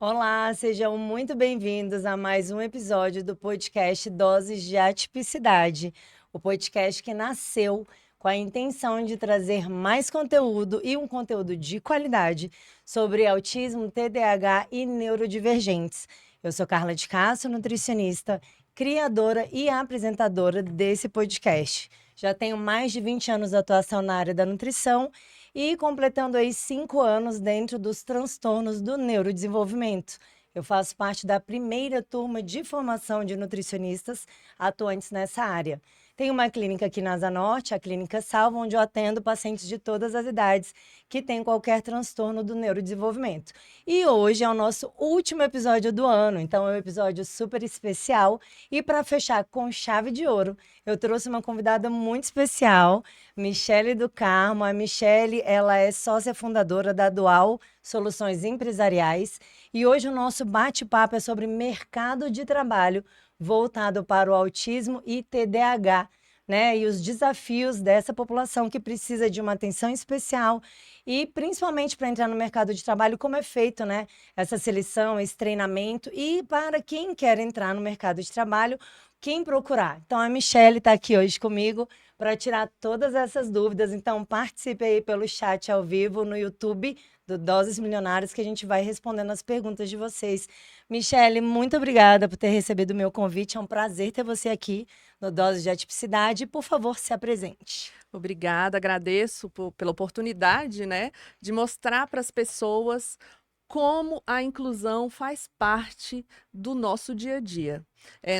Olá, sejam muito bem-vindos a mais um episódio do podcast Doses de Atipicidade, o podcast que nasceu com a intenção de trazer mais conteúdo e um conteúdo de qualidade sobre autismo, TDAH e neurodivergentes. Eu sou Carla de Castro, nutricionista, criadora e apresentadora desse podcast. Já tenho mais de 20 anos de atuação na área da nutrição e completando aí 5 anos dentro dos transtornos do neurodesenvolvimento. Eu faço parte da primeira turma de formação de nutricionistas atuantes nessa área. Tenho uma clínica aqui na Asa Norte, a Clínica Salva, onde eu atendo pacientes de todas as idades que têm qualquer transtorno do neurodesenvolvimento. E hoje é o nosso último episódio do ano, então é um episódio super especial. E para fechar com chave de ouro, eu trouxe uma convidada muito especial, Michele do Carmo. A Michele, ela é sócia fundadora da Dual Soluções Empresariais. E hoje o nosso bate-papo é sobre mercado de trabalho voltado para o autismo e TDAH, né? E os desafios dessa população que precisa de uma atenção especial e principalmente para entrar no mercado de trabalho, como é feito, né? Essa seleção, esse treinamento e para quem quer entrar no mercado de trabalho, quem procurar. Então a Michele está aqui hoje comigo para tirar todas essas dúvidas. Então participe aí pelo chat ao vivo no YouTube do Doses Milionárias, que a gente vai respondendo as perguntas de vocês. Michele, muito obrigada por ter recebido o meu convite. É um prazer ter você aqui no Doses de Atipicidade. Por favor, se apresente. Obrigada, agradeço pela oportunidade, né, de mostrar para as pessoas como a inclusão faz parte do nosso dia a dia.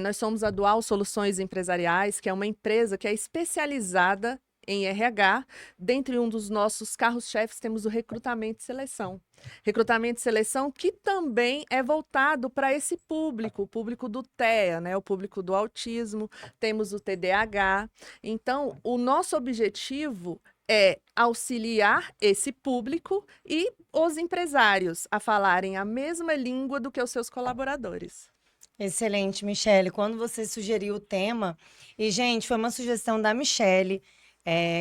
Nós somos a Dual Soluções Empresariais, que é uma empresa que é especializada em RH. Dentre um dos nossos carros-chefes, temos o recrutamento e seleção. Recrutamento e seleção que também é voltado para esse público, o público do TEA, né, o público do autismo, temos o TDAH. Então, o nosso objetivo é auxiliar esse público e os empresários a falarem a mesma língua do que os seus colaboradores. Excelente, Michele. Quando você sugeriu o tema, e, gente, foi uma sugestão da Michele.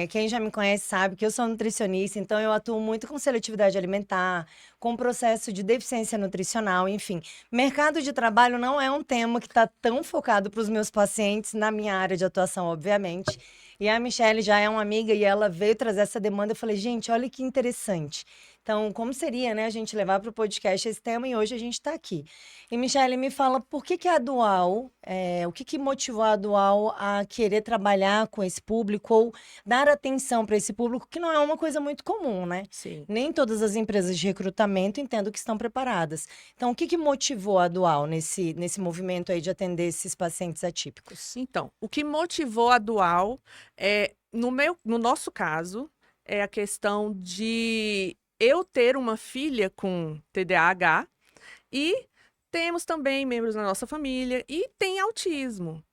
Quem já me conhece sabe que eu sou nutricionista, então eu atuo muito com seletividade alimentar, com processo de deficiência nutricional, enfim. Mercado de trabalho não é um tema que está tão focado para os meus pacientes, na minha área de atuação, obviamente. E a Michele já é uma amiga e ela veio trazer essa demanda. Eu falei, gente, olha que interessante. Então, como seria, né, a gente levar para o podcast esse tema e hoje a gente está aqui. E, Michele, me fala por que a Dual, o que motivou a Dual a querer trabalhar com esse público ou dar atenção para esse público, que não é uma coisa muito comum, né? Sim. Nem todas as empresas de recrutamento entendo que estão preparadas. Então, o que motivou a Dual nesse movimento aí de atender esses pacientes atípicos? Então, o que motivou a Dual no nosso caso, é a questão de eu ter uma filha com TDAH e temos também membros da nossa família e tem autismo.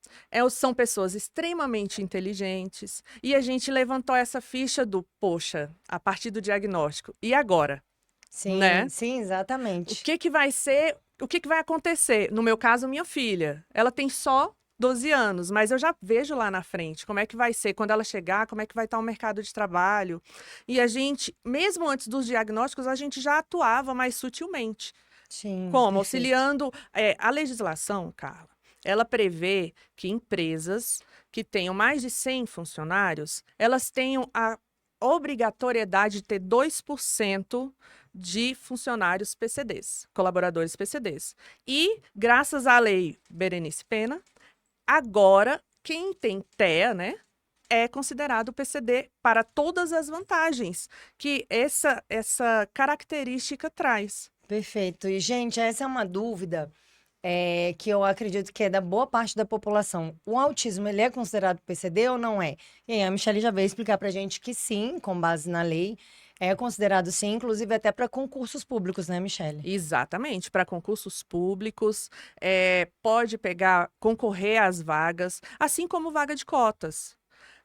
São pessoas extremamente inteligentes e a gente levantou essa ficha do, poxa, a partir do diagnóstico. E agora? Sim, Né? sim, O exatamente. que que vai ser, o que que vai acontecer? No meu caso, minha filha, ela tem só 12 anos, mas eu já vejo lá na frente como é que vai ser quando ela chegar, como é que vai estar o mercado de trabalho. E a gente, mesmo antes dos diagnósticos, a gente já atuava mais sutilmente. Sim, Como? perfeito. Auxiliando. A legislação, Carla, ela prevê que empresas que tenham mais de 100 funcionários, elas tenham a obrigatoriedade de ter 2% de funcionários PCDs, colaboradores PCDs. E, graças à lei Berenice Pena, agora, quem tem TEA, né, é considerado PCD para todas as vantagens que essa característica traz. Perfeito. E, gente, essa é uma dúvida que eu acredito que é da boa parte da população. O autismo, ele é considerado PCD ou não é? E aí, a Michelle já veio explicar pra gente que sim, com base na lei, é considerado sim, inclusive até para concursos públicos, né, Michelle? Exatamente, para concursos públicos, pode concorrer às vagas, assim como vaga de cotas.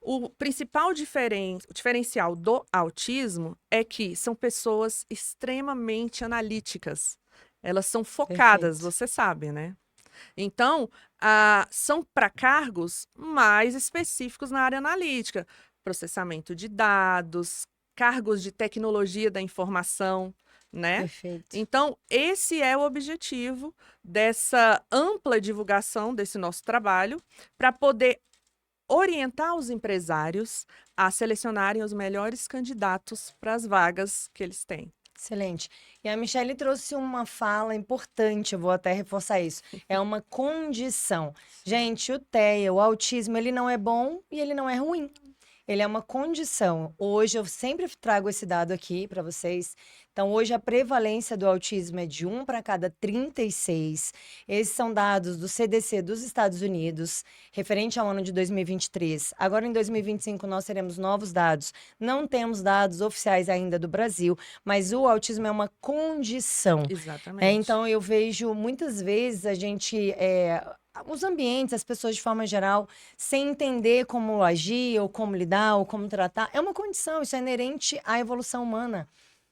O principal diferencial do autismo é que são pessoas extremamente analíticas. Elas são focadas, Perfeito. você sabe, né? Então, são para cargos mais específicos na área analítica, processamento de dados, cargos de tecnologia da informação, né? Perfeito. Então, esse é o objetivo dessa ampla divulgação desse nosso trabalho, para poder orientar os empresários a selecionarem os melhores candidatos para as vagas que eles têm. Excelente. E a Michelle trouxe uma fala importante, eu vou até reforçar isso. É uma condição. Gente, o TEA, o autismo, ele não é bom e ele não é ruim. Ele é uma condição. Hoje eu sempre trago esse dado aqui para vocês. Então, hoje a prevalência do autismo é de 1 para cada 36. Esses são dados do CDC dos Estados Unidos, referente ao ano de 2023. Agora, em 2025, nós teremos novos dados. Não temos dados oficiais ainda do Brasil, mas o autismo é uma condição. Exatamente. Então, eu vejo muitas vezes a gente. Os ambientes, as pessoas de forma geral, sem entender como agir, ou como lidar, ou como tratar, é uma condição, isso é inerente à evolução humana.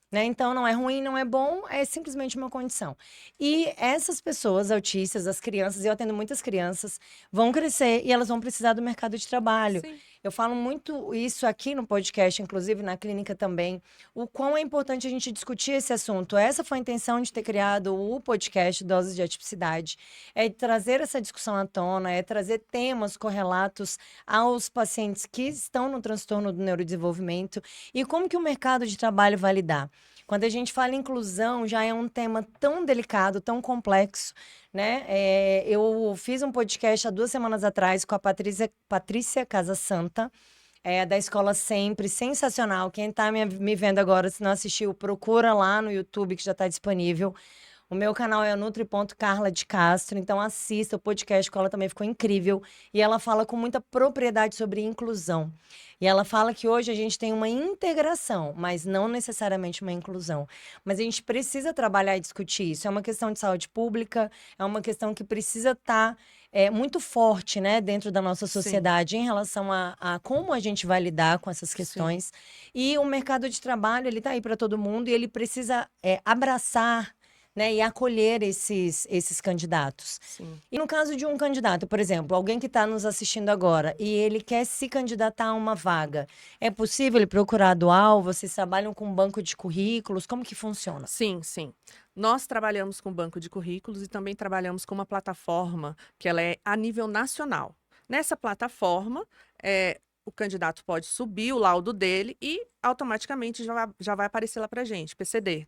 Né? Então, não é ruim, não é bom, é simplesmente uma condição. E essas pessoas autistas, as crianças, eu atendo muitas crianças, vão crescer e elas vão precisar do mercado de trabalho. Sim. Eu falo muito isso aqui no podcast, inclusive na clínica também, o quão é importante a gente discutir esse assunto. Essa foi a intenção de ter criado o podcast Doses de Atipicidade, é trazer essa discussão à tona, é trazer temas correlatos aos pacientes que estão no transtorno do neurodesenvolvimento e como que o mercado de trabalho vai lidar. Quando a gente fala em inclusão, já é um tema tão delicado, tão complexo, né? Eu fiz um podcast há 2 semanas atrás com a Patrícia Casasanta, da Escola Sempre, sensacional. Quem está me vendo agora, se não assistiu, procura lá no YouTube que já está disponível. O meu canal é Nutri.Carla de Castro, então assista o podcast com ela, também ficou incrível. E ela fala com muita propriedade sobre inclusão. E ela fala que hoje a gente tem uma integração, mas não necessariamente uma inclusão. Mas a gente precisa trabalhar e discutir isso. É uma questão de saúde pública, é uma questão que precisa estar muito forte, né, dentro da nossa sociedade em relação a como a gente vai lidar com essas questões. E o mercado de trabalho, ele está aí para todo mundo e ele precisa abraçar, né, e acolher esses candidatos. Sim. E no caso de um candidato, por exemplo, alguém que está nos assistindo agora e ele quer se candidatar a uma vaga, é possível ele procurar a Dual? Vocês trabalham com um banco de currículos? Como que funciona? Sim, sim. Nós trabalhamos com banco de currículos e também trabalhamos com uma plataforma que ela é a nível nacional. Nessa plataforma, o candidato pode subir o laudo dele e automaticamente já vai aparecer lá para gente, PCD.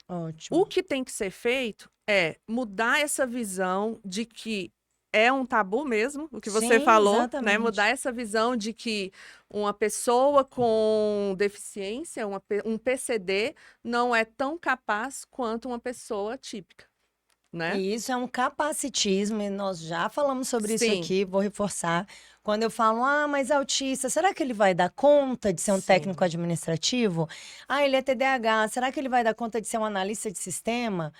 Ótimo. O que tem que ser feito é mudar essa visão de que é um tabu mesmo, o que você Sim, falou, né? exatamente. Mudar essa visão de que uma pessoa com deficiência, um PCD, não é tão capaz quanto uma pessoa típica, né? E isso é um capacitismo, e nós já falamos sobre isso Sim. aqui, vou reforçar. Quando eu falo, mas autista, será que ele vai dar conta de ser um Sim. técnico administrativo? Ele é TDAH, será que ele vai dar conta de ser um analista de sistema?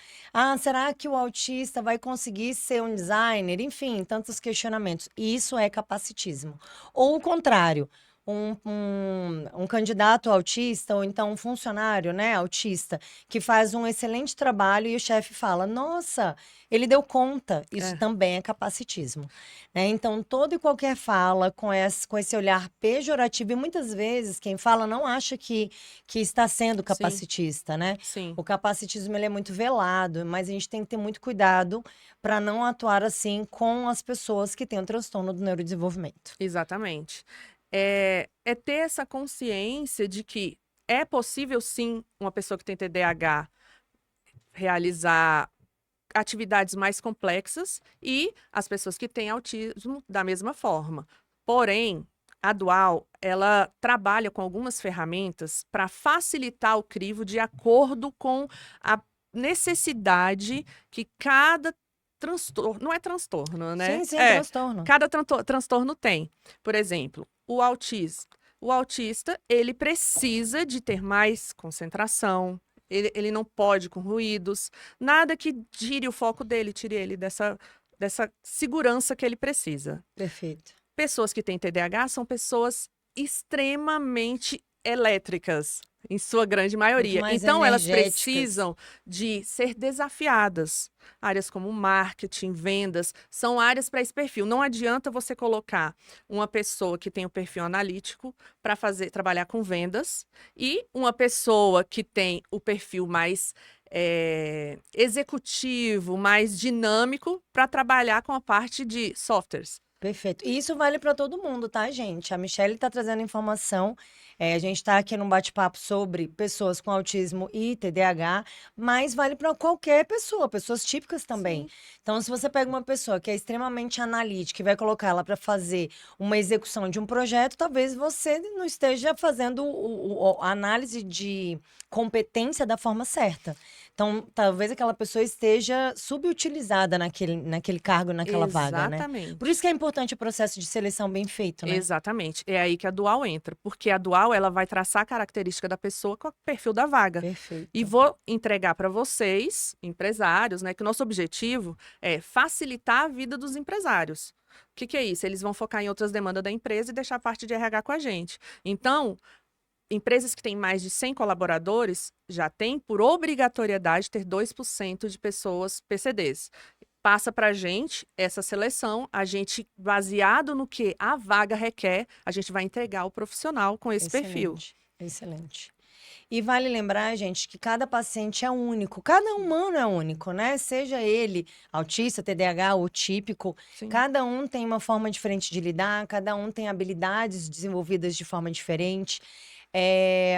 Será que o autista vai conseguir ser um designer? Enfim, tantos questionamentos. Isso é capacitismo. Ou o contrário. Um candidato autista, ou então um funcionário, né, autista, que faz um excelente trabalho e o chefe fala, nossa, ele deu conta. Isso também é capacitismo. Né? Então, toda e qualquer fala com esse olhar pejorativo, e muitas vezes quem fala não acha que está sendo capacitista, né? Sim. O capacitismo ele é muito velado, mas a gente tem que ter muito cuidado para não atuar assim com as pessoas que têm o transtorno do neurodesenvolvimento. Exatamente. É ter essa consciência de que é possível, sim, uma pessoa que tem TDAH realizar atividades mais complexas e as pessoas que têm autismo da mesma forma. Porém, a Dual, ela trabalha com algumas ferramentas para facilitar o crivo de acordo com a necessidade que cada transtorno, não é transtorno, né? Sim, transtorno. Cada transtorno tem. Por exemplo, o autismo. O autista, ele precisa de ter mais concentração, ele não pode com ruídos, nada que tire o foco dele, tire ele dessa segurança que ele precisa. Perfeito. Pessoas que têm TDAH são pessoas extremamente elétricas. em sua grande Muito maioria. mais Então, elas energéticas. precisam de ser desafiadas. Áreas como marketing, vendas, são áreas para esse perfil. Não adianta você colocar uma pessoa que tem o perfil analítico para trabalhar com vendas e uma pessoa que tem o perfil mais executivo, mais dinâmico para trabalhar com a parte de softwares. Perfeito. E isso vale para todo mundo, tá, gente? A Michelle está trazendo informação. A gente está aqui num bate-papo sobre pessoas com autismo e TDAH, mas vale para qualquer pessoa, pessoas típicas também. Sim. Então, se você pega uma pessoa que é extremamente analítica e vai colocar ela para fazer uma execução de um projeto, talvez você não esteja fazendo a análise de competência da forma certa. Então, talvez aquela pessoa esteja subutilizada naquele cargo, naquela vaga, né? Exatamente. Por isso que é importante o processo de seleção bem feito, né? Exatamente. É aí que a Dual entra, porque a Dual ela vai traçar a característica da pessoa com o perfil da vaga. Perfeito. E vou entregar para vocês, empresários, né, que o nosso objetivo é facilitar a vida dos empresários. O que é isso? Eles vão focar em outras demandas da empresa e deixar a parte de RH com a gente. Então, empresas que têm mais de 100 colaboradores já têm, por obrigatoriedade, ter 2% de pessoas PCDs. Passa para a gente essa seleção, a gente, baseado no que a vaga requer, a gente vai entregar o profissional com esse perfil. Excelente. E vale lembrar, gente, que cada paciente é único, cada humano é único, né? Seja ele autista, TDAH ou típico, Sim. cada um tem uma forma diferente de lidar, cada um tem habilidades desenvolvidas de forma diferente.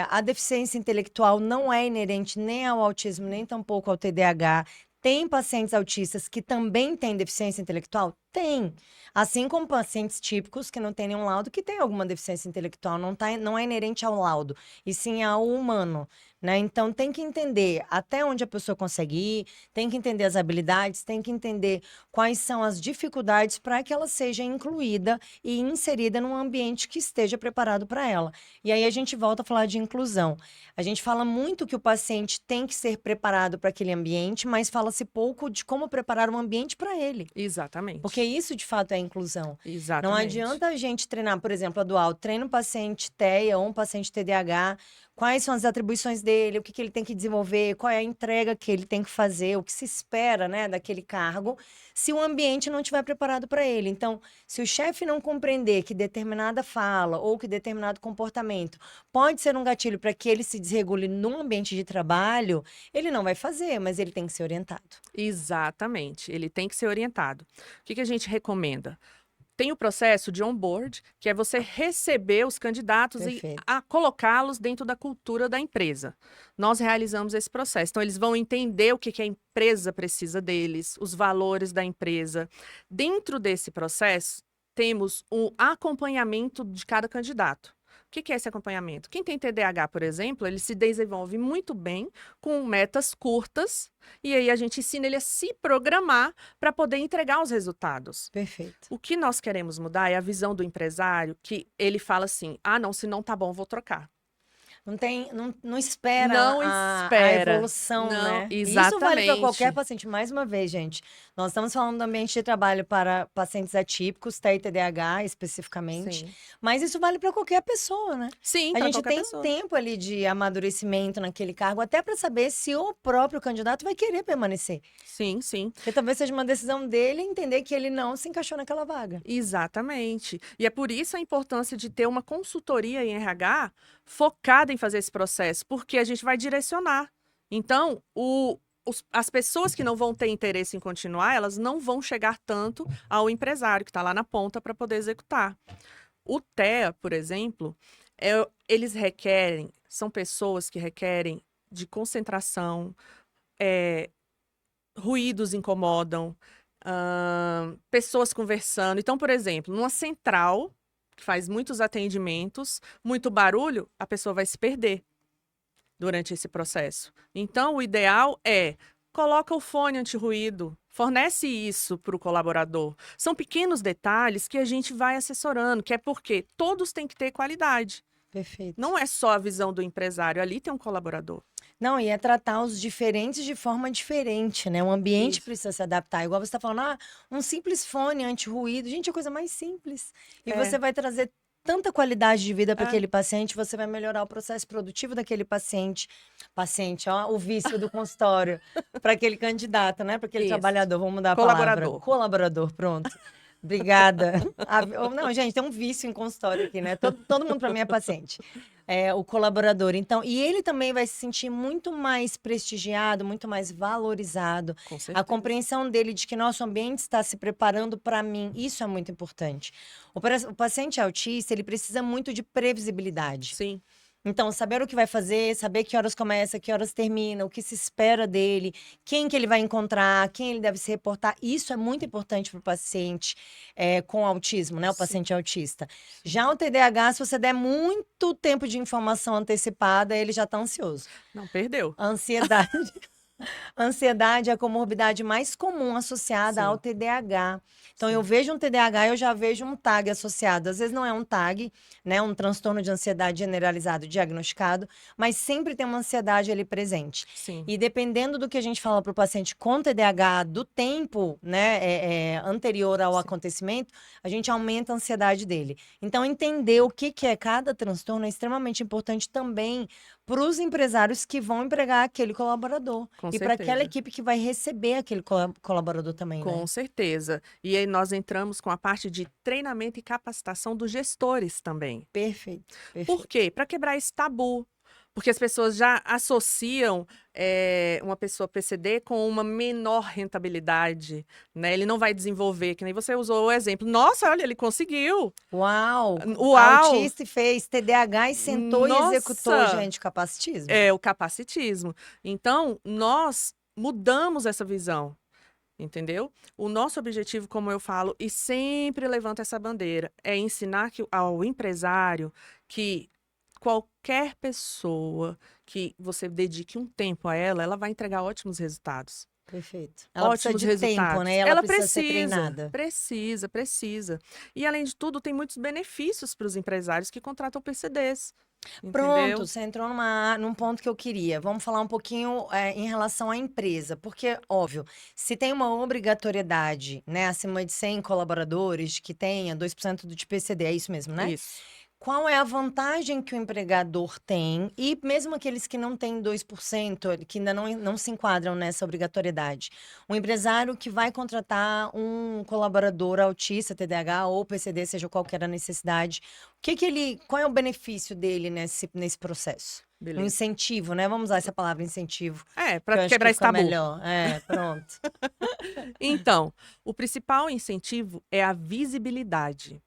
A deficiência intelectual não é inerente nem ao autismo, nem tampouco ao TDAH. Tem pacientes autistas que também têm deficiência intelectual? Tem. Assim como pacientes típicos que não têm nenhum laudo, que têm alguma deficiência intelectual, não é inerente ao laudo, e sim ao humano, né? Então tem que entender até onde a pessoa consegue ir, tem que entender as habilidades, tem que entender quais são as dificuldades para que ela seja incluída e inserida num ambiente que esteja preparado para ela. E aí a gente volta a falar de inclusão. A gente fala muito que o paciente tem que ser preparado para aquele ambiente, mas fala-se pouco de como preparar um ambiente para ele. Exatamente. Porque isso, de fato, é inclusão. Exatamente. Não adianta a gente treinar, por exemplo, a Dual treina um paciente TEA ou um paciente TDAH, quais são as atribuições dele, o que ele tem que desenvolver, qual é a entrega que ele tem que fazer, o que se espera, né, daquele cargo, se o ambiente não estiver preparado para ele. Então, se o chefe não compreender que determinada fala ou que determinado comportamento pode ser um gatilho para que ele se desregule num ambiente de trabalho, ele não vai fazer, mas ele tem que ser orientado. Exatamente, ele tem que ser orientado. O que a gente recomenda? Tem o processo de onboard, que é você receber os candidatos Perfeito. e colocá-los dentro da cultura da empresa. Nós realizamos esse processo. Então, eles vão entender o que a empresa precisa deles, os valores da empresa. Dentro desse processo, temos o acompanhamento de cada candidato. O que é esse acompanhamento? Quem tem TDAH, por exemplo, ele se desenvolve muito bem com metas curtas e aí a gente ensina ele a se programar para poder entregar os resultados. Perfeito. O que nós queremos mudar é a visão do empresário, que ele fala assim, não, se não tá bom, vou trocar. Não espera, Não a espera. evolução, Não, né? E exatamente. isso vale para qualquer paciente. Mais uma vez, gente, nós estamos falando do ambiente de trabalho para pacientes atípicos, TEA e TDAH especificamente, Sim. mas isso vale para qualquer pessoa, né? Sim, A para gente qualquer tem pessoa. tempo ali de amadurecimento naquele cargo, até para saber se o próprio candidato vai querer permanecer. Sim, sim. Porque talvez seja uma decisão dele entender que ele não se encaixou naquela vaga. Exatamente. E é por isso a importância de ter uma consultoria em RH focada em fazer esse processo, porque a gente vai direcionar. Então, as pessoas que não vão ter interesse em continuar, elas não vão chegar tanto ao empresário que está lá na ponta para poder executar. O TEA, por exemplo, eles requerem, são pessoas que requerem de concentração, ruídos incomodam, pessoas conversando. Então, por exemplo, numa central que faz muitos atendimentos, muito barulho, a pessoa vai se perder durante esse processo. Então, o ideal é coloca o fone anti-ruído, fornece isso para o colaborador. São pequenos detalhes que a gente vai assessorando, que é porque todos têm que ter qualidade. Perfeito. Não é só a visão do empresário, ali tem um colaborador. Não, e é tratar os diferentes de forma diferente, né? O ambiente precisa se adaptar. Igual você está falando, um simples fone anti-ruído. Gente, é a coisa mais simples. E você vai trazer tanta qualidade de vida para É. aquele paciente, você vai melhorar o processo produtivo daquele paciente. Paciente, ó, o vício do consultório, para aquele candidato, né? Para aquele Isso. trabalhador, vamos mudar a palavra. Colaborador. Colaborador, pronto. Obrigada. Não, gente, tem um vício em consultório aqui, né? Todo mundo para mim é paciente. É, o colaborador. Então, e ele também vai se sentir muito mais prestigiado, muito mais valorizado. Com A certeza. compreensão dele de que nosso ambiente está se preparando para mim, isso é muito importante. O paciente autista, ele precisa muito de previsibilidade. Sim. Então, saber o que vai fazer, saber que horas começa, que horas termina, o que se espera dele, quem que ele vai encontrar, quem ele deve se reportar, isso é muito importante para o paciente com autismo, né? O Sim. paciente autista. Já o TDAH, se você der muito tempo de informação antecipada, ele já está ansioso. Não, perdeu. A ansiedade. A ansiedade é a comorbidade mais comum associada Sim. ao TDAH. Então, Sim. eu vejo um TDAH, eu já vejo um TAG associado. Às vezes não é um TAG, né? Um transtorno de ansiedade generalizado diagnosticado, mas sempre tem uma ansiedade ali presente. Sim. E dependendo do que a gente fala para o paciente com TDAH, do tempo, né, anterior ao Sim. acontecimento, a gente aumenta a ansiedade dele. Então, entender o que é cada transtorno é extremamente importante também para os empresários que vão empregar aquele colaborador. Com E para aquela certeza. equipe que vai receber aquele colaborador também, né? Com certeza. E aí nós entramos com a parte de treinamento e capacitação dos gestores também. Perfeito, perfeito. Por quê? Para quebrar esse tabu. Porque as pessoas já associam uma pessoa PCD com uma menor rentabilidade, né? Ele não vai desenvolver, que nem você usou o exemplo. Nossa, olha, ele conseguiu. Uau! Uau! Autista e fez TDAH e sentou e executou, Nossa! gente, capacitismo. É o capacitismo. Então, nós mudamos essa visão. Entendeu? O nosso objetivo, como eu falo, e sempre levanto essa bandeira, é ensinar ao empresário que qualquer pessoa que você dedique um tempo a ela, ela vai entregar ótimos resultados. Perfeito. Ela precisa Ótimos de resultados. tempo, né? Ela precisa ser treinada. Precisa. E além de tudo, tem muitos benefícios para os empresários que contratam PCDs. Pronto, Entendeu? você entrou num ponto que eu queria. Vamos falar um pouquinho em relação à empresa, porque, óbvio, se tem uma obrigatoriedade, né, acima de 100 colaboradores que tenha 2% do PCD, é isso mesmo, né? Isso. Qual é a vantagem que o empregador tem? E mesmo aqueles que não têm 2%, que ainda não se enquadram nessa obrigatoriedade. Um empresário que vai contratar um colaborador autista, TDAH ou PCD, seja qual que era a necessidade, qual é o benefício dele nesse processo? Um Beleza. incentivo, né? Vamos usar essa palavra incentivo. É, que eu para acho quebrar que esse fica tabu. melhor. É, pronto. Então, o principal incentivo é a visibilidade.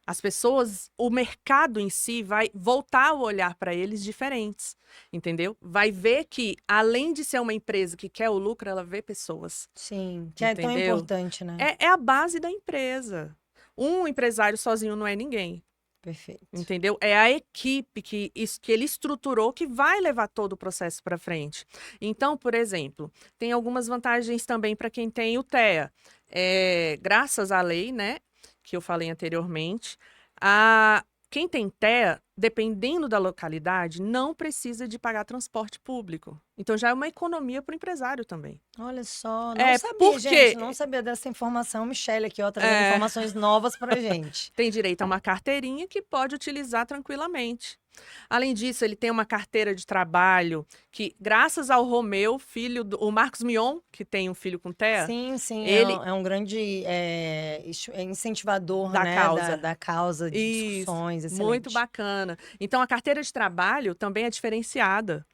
As pessoas, o mercado em si vai voltar o olhar para eles diferentes, entendeu? Vai ver que, além de ser uma empresa que quer o lucro, ela vê pessoas. Sim, que é tão Entendeu? importante, né? É a base da empresa. Um empresário sozinho não é ninguém, Perfeito. entendeu? É a equipe que ele estruturou que vai levar todo o processo para frente. Então, por exemplo, tem algumas vantagens também para quem tem o TEA. Graças à lei, né, que eu falei anteriormente, quem tem TEA, dependendo da localidade, não precisa de pagar transporte público. Então já é uma economia para o empresário também. Olha só, não É, sabia, porque- gente, não sabia dessa informação. Michelle aqui, ó, trazendo informações novas pra gente. Tem direito a uma carteirinha que pode utilizar tranquilamente. Além disso, ele tem uma carteira de trabalho que, graças ao Romeu, o Marcos Mion, que tem um filho com TEA, Sim, sim, ele- é um grande incentivador, Da né, causa. da causa, de Isso, discussões, excelente. muito bacana. Então, a carteira de trabalho também é diferenciada.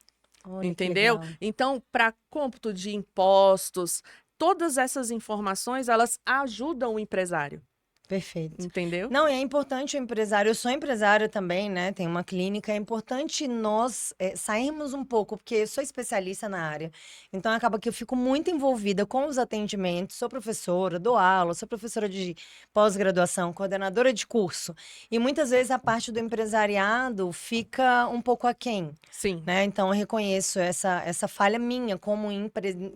Olha, que Entendeu? legal. Então, para cômputo de impostos, todas essas informações, elas ajudam o empresário, Perfeito. entendeu? Não, e é importante o empresário, eu sou empresária também, né? Tem uma clínica, é importante nós sairmos um pouco, porque eu sou especialista na área, então acaba que eu fico muito envolvida com os atendimentos, sou professora, dou aula, sou professora de pós-graduação, coordenadora de curso, e muitas vezes a parte do empresariado fica um pouco aquém, Sim, né? Então eu reconheço essa falha minha como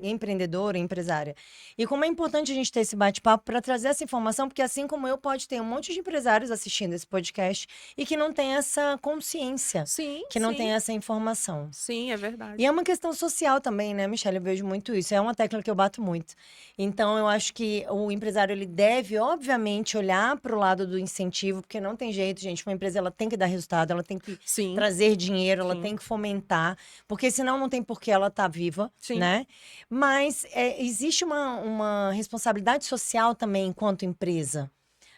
empreendedora, empresária. E como é importante a gente ter esse bate-papo para trazer essa informação, porque assim como como eu, pode ter um monte de empresários assistindo esse podcast e que não tem essa consciência, Sim, que não sim. tem essa informação. Sim, é verdade. E é uma questão social também, né, Michelle? Eu vejo muito isso. É uma tecla que eu bato muito. Então, eu acho que o empresário, ele deve, obviamente, olhar para o lado do incentivo, porque não tem jeito, gente. Uma empresa, ela tem que dar resultado, ela tem que Sim, trazer dinheiro, ela sim, tem que fomentar, porque senão não tem por que ela estar viva, sim. né? Mas existe uma responsabilidade social também enquanto empresa.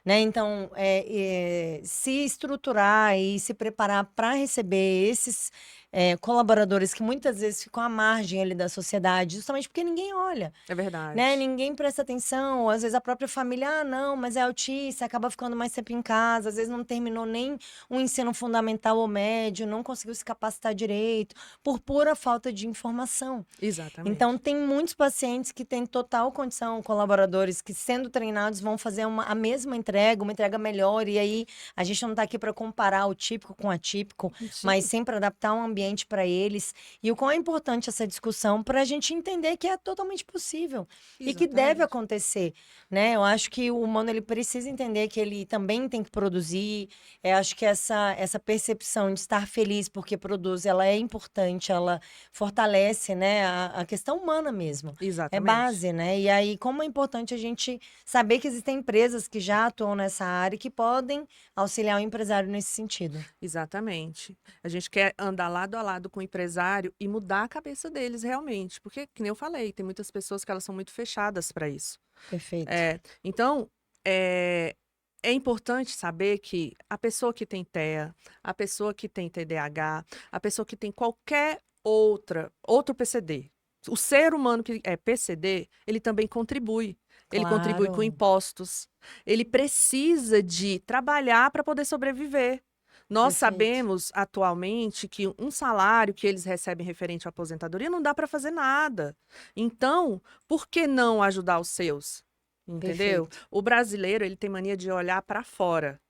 Né? Então, se estruturar e se preparar para receber esses colaboradores que muitas vezes ficam à margem ali da sociedade, justamente porque ninguém olha, É né? verdade. Ninguém presta atenção, ou às vezes a própria família, não, mas é autista, acaba ficando mais tempo em casa, às vezes não terminou nem o ensino fundamental ou médio, não conseguiu se capacitar direito, por pura falta de informação. Exatamente. Então, tem muitos pacientes que têm total condição, colaboradores que, sendo treinados, vão fazer a mesma entrega, uma entrega melhor. E aí, a gente não está aqui para comparar o típico com o atípico, mas Sim, sim para adaptar um ambiente para eles. E o quão é importante essa discussão para a gente entender que é totalmente possível e que deve exatamente. acontecer, né? Eu acho que o humano, ele precisa entender que ele também tem que produzir. Eu acho que essa percepção de estar feliz porque produz, ela é importante, ela fortalece, né, a questão humana mesmo. É Exatamente. base, né? E aí, como é importante a gente saber que existem empresas que já atuam nessa área e que podem auxiliar o empresário nesse sentido. Exatamente. A gente quer andar lado a lado com o empresário e mudar a cabeça deles realmente, porque, que nem eu falei, tem muitas pessoas que elas são muito fechadas para isso. Perfeito. Então, é importante saber que a pessoa que tem TEA, a pessoa que tem TDAH, a pessoa que tem qualquer outro PCD, o ser humano que é PCD, ele também contribui. Ele contribui com Claro. impostos. Ele precisa de trabalhar para poder sobreviver. Nós Perfeito. sabemos atualmente que um salário que eles recebem referente à aposentadoria não dá para fazer nada. Então, por que não ajudar os seus? Entendeu? Perfeito. O brasileiro, ele tem mania de olhar para fora,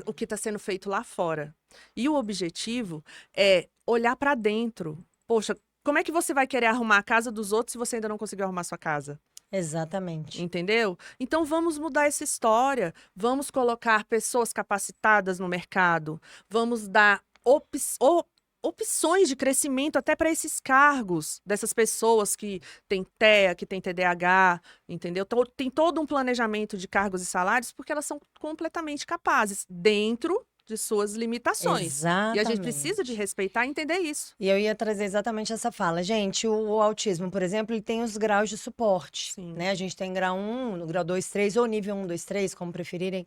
o que está sendo feito lá fora. E o objetivo é olhar para dentro. Poxa, como é que você vai querer arrumar a casa dos outros se você ainda não conseguiu arrumar a sua casa? Exatamente. Entendeu? Então vamos mudar essa história. Vamos colocar pessoas capacitadas no mercado. Vamos dar opções de crescimento até para esses cargos dessas pessoas que têm TEA, que têm TDAH, entendeu? Tem todo um planejamento de cargos e salários porque elas são completamente capazes dentro de suas limitações. E a gente precisa de Exatamente. respeitar e entender isso. E eu ia trazer exatamente essa fala. Gente, o autismo, por exemplo, ele tem os graus de suporte, Sim, né? A gente tem grau 1, no grau 2, 3, ou nível 1, 2, 3, como preferirem.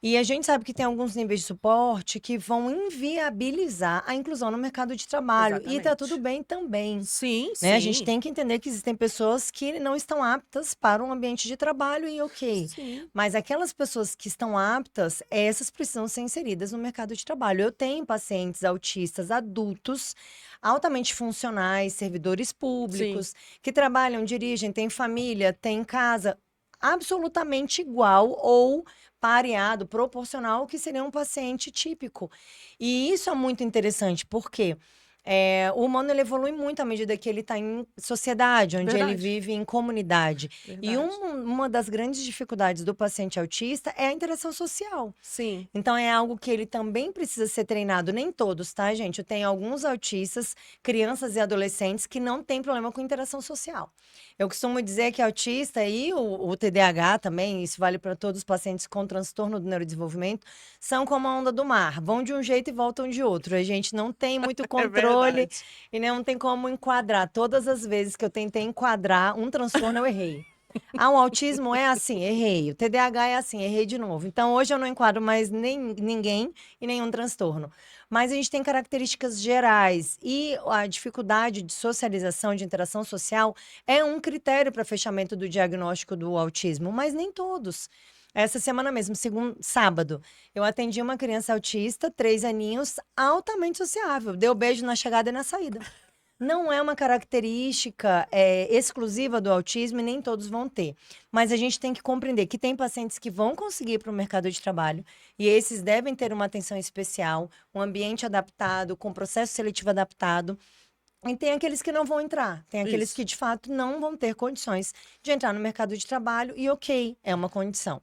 E a gente sabe que tem alguns níveis de suporte que vão inviabilizar a inclusão no mercado de trabalho. E tá tudo exatamente. bem também. Sim, Né? A gente sim. tem que entender que existem pessoas que não estão aptas para um ambiente de trabalho e ok. Sim. Mas aquelas pessoas que estão aptas, essas precisam ser inseridas no mercado de trabalho. Eu tenho pacientes autistas adultos, altamente funcionais, servidores Sim. públicos, que trabalham, dirigem, têm família, têm casa, absolutamente igual ou pareado, proporcional ao que seria um paciente típico. E isso é muito interessante, porque o humano, ele evolui muito à medida que ele está em sociedade, onde ele Verdade. vive em comunidade. E Verdade. uma das grandes dificuldades do paciente autista é a interação social. Sim. Então, é algo que ele também precisa ser treinado. Nem todos, tá, gente? Eu tenho alguns autistas, crianças e adolescentes, que não têm problema com interação social. Eu costumo dizer que autista e o TDAH também, isso vale para todos os pacientes com transtorno do neurodesenvolvimento, são como a onda do mar, vão de um jeito e voltam de outro. A gente não tem muito É controle verdade. e não tem como enquadrar. Todas as vezes que eu tentei enquadrar um transtorno, eu errei. O autismo é assim, errei. O TDAH é assim, errei de novo. Então, hoje eu não enquadro mais nem ninguém e nenhum transtorno. Mas a gente tem características gerais e a dificuldade de socialização, de interação social, é um critério para fechamento do diagnóstico do autismo, mas nem todos. Essa semana mesmo, sábado, eu atendi uma criança autista, 3 aninhos, altamente sociável. Deu beijo na chegada e na saída. Não é uma característica exclusiva do autismo e nem todos vão ter. Mas a gente tem que compreender que tem pacientes que vão conseguir para o mercado de trabalho e esses devem ter uma atenção especial, um ambiente adaptado, com processo seletivo adaptado. E tem aqueles que não vão entrar. Tem aqueles Isso. que, de fato, não vão ter condições de entrar no mercado de trabalho. E ok, é uma condição.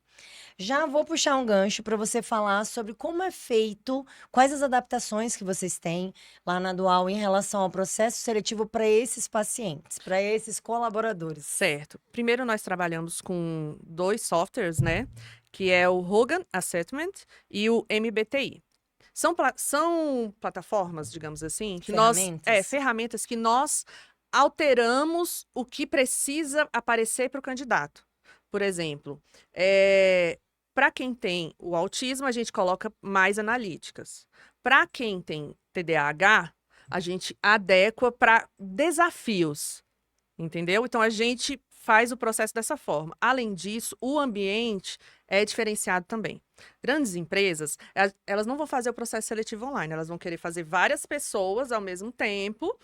Já vou puxar um gancho para você falar sobre como é feito, quais as adaptações que vocês têm lá na Dual em relação ao processo seletivo para esses pacientes, para esses colaboradores. Certo. Primeiro, nós trabalhamos com 2 softwares, né? Que é o Hogan Assessment e o MBTI. São plataformas, digamos assim, que Ferramentas. ferramentas que nós alteramos o que precisa aparecer para o candidato. Por exemplo, para quem tem o autismo, a gente coloca mais analíticas. Para quem tem TDAH, a gente adequa para desafios. Entendeu? Então a gente faz o processo dessa forma. Além disso, o ambiente é diferenciado também. Grandes empresas, elas não vão fazer o processo seletivo online, elas vão querer fazer várias pessoas ao mesmo tempo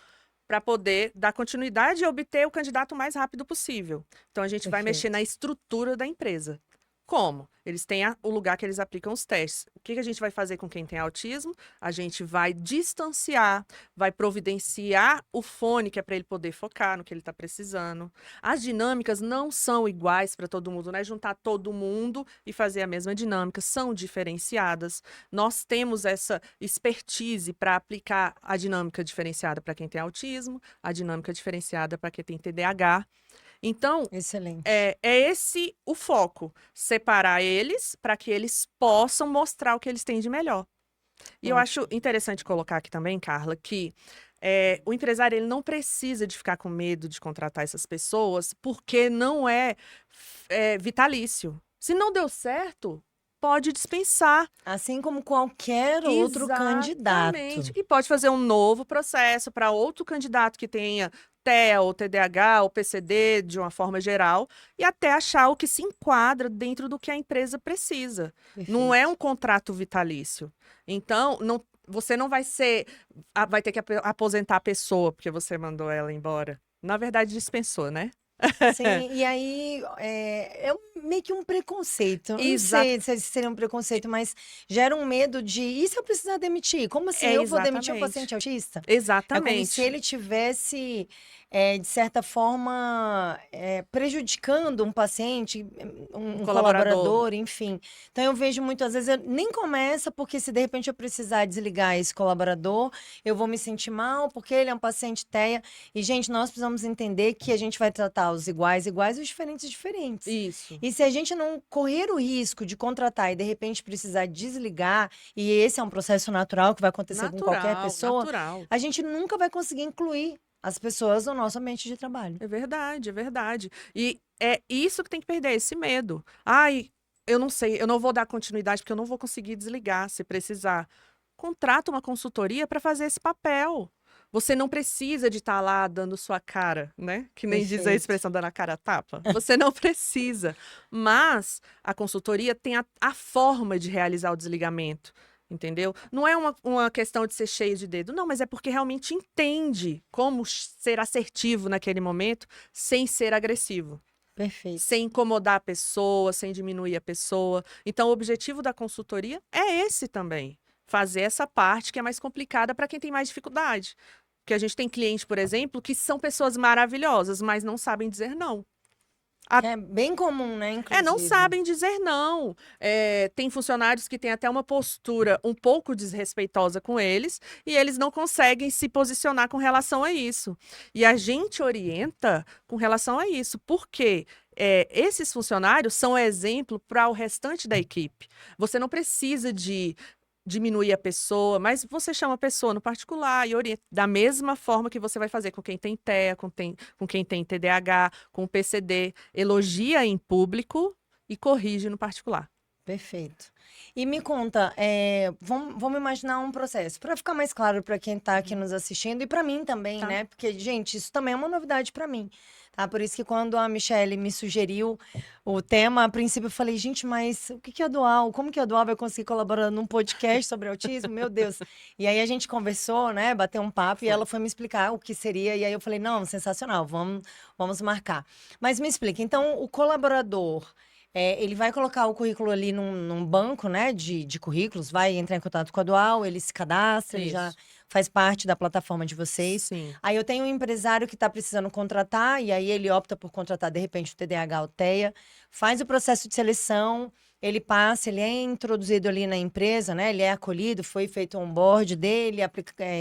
para poder dar continuidade e obter o candidato o mais rápido possível. Então a gente vai mexer na estrutura da empresa. Como? Eles têm o lugar que eles aplicam os testes. O que a gente vai fazer com quem tem autismo? A gente vai distanciar, vai providenciar o fone que é para ele poder focar no que ele está precisando. As dinâmicas não são iguais para todo mundo, não é juntar todo mundo e fazer a mesma dinâmica, são diferenciadas. Nós temos essa expertise para aplicar a dinâmica diferenciada para quem tem autismo, a dinâmica diferenciada para quem tem TDAH. Então, Excelente. é esse o foco, separar eles para que eles possam mostrar o que eles têm de melhor. E eu acho interessante colocar aqui também, Carla, que o empresário ele não precisa de ficar com medo de contratar essas pessoas, porque não é vitalício. Se não deu certo, pode dispensar. Assim como qualquer outro candidato. Exatamente. E pode fazer um novo processo para outro candidato que tenha TEA, ou TDAH, ou PCD, de uma forma geral, e até achar o que se enquadra dentro do que a empresa precisa. Não é um contrato vitalício. Então, você não vai vai ter que aposentar a pessoa porque você mandou ela embora. Na verdade, dispensou, né? Sim, e aí meio que um preconceito. Eu não Exato. sei se seria um preconceito, mas gera um medo de, e se eu precisar demitir? Como assim? Eu vou demitir um Exatamente. paciente autista? É como Exatamente. se ele tivesse, de certa forma, prejudicando um paciente, um colaborador, enfim. Então eu vejo muitas vezes, nem começa, porque se de repente eu precisar desligar esse colaborador, eu vou me sentir mal, porque ele é um paciente TEA. E, gente, nós precisamos entender que a gente vai tratar os iguais e os diferentes diferentes. Isso. E se a gente não correr o risco de contratar e de repente precisar desligar, e esse é um processo natural que vai acontecer com qualquer pessoa, a gente nunca vai conseguir incluir as pessoas no nosso ambiente de trabalho. É verdade, é verdade. E é isso que tem que perder, esse medo. Ai, eu não sei, eu não vou dar continuidade porque eu não vou conseguir desligar se precisar. Contrata uma consultoria para fazer esse papel. Você não precisa de estar lá dando sua cara, né? Que nem diz a expressão dando a cara a tapa. Você não precisa. Mas a consultoria tem a forma de realizar o desligamento. Entendeu? Não é uma questão de ser cheio de dedo, não, mas é porque realmente entende como ser assertivo naquele momento sem ser agressivo. Perfeito. Sem incomodar a pessoa, sem diminuir a pessoa. Então, o objetivo da consultoria é esse também. Fazer essa parte que é mais complicada para quem tem mais dificuldade. Porque a gente tem clientes, por exemplo, que são pessoas maravilhosas, mas não sabem dizer não. É bem comum, né, inclusive. Não sabem dizer não. Tem funcionários que têm até uma postura um pouco desrespeitosa com eles e eles não conseguem se posicionar com relação a isso. E a gente orienta com relação a isso. Por quê? Esses funcionários são exemplo para o restante da equipe. Você não precisa de diminuir a pessoa, mas você chama a pessoa no particular e orienta da mesma forma que você vai fazer com quem tem TEA, com quem tem TDAH, com PCD. Elogia em público e corrige no particular. Perfeito. E me conta, vamos imaginar um processo, para ficar mais claro para quem está aqui nos assistindo e para mim também, né? Porque, gente, isso também é uma novidade para mim, tá? Por isso que quando a Michelle me sugeriu o tema, a princípio eu falei, gente, mas o que é a Dual? Como que a Dual vai conseguir colaborar num podcast sobre autismo? Meu Deus. E aí a gente conversou, né? Bateu um papo e ela foi me explicar o que seria. E aí eu falei, não, sensacional, vamos marcar. Mas me explica, então, o colaborador... ele vai colocar o currículo ali num banco, né, de currículos, vai entrar em contato com a Dual, ele se cadastra, ele já faz parte da plataforma de vocês. Sim. Aí eu tenho um empresário que está precisando contratar, e aí ele opta por contratar, de repente, o TDAH ou TEA, faz o processo de seleção, ele passa, ele é introduzido ali na empresa, né? Ele é acolhido, foi feito um onboard dele,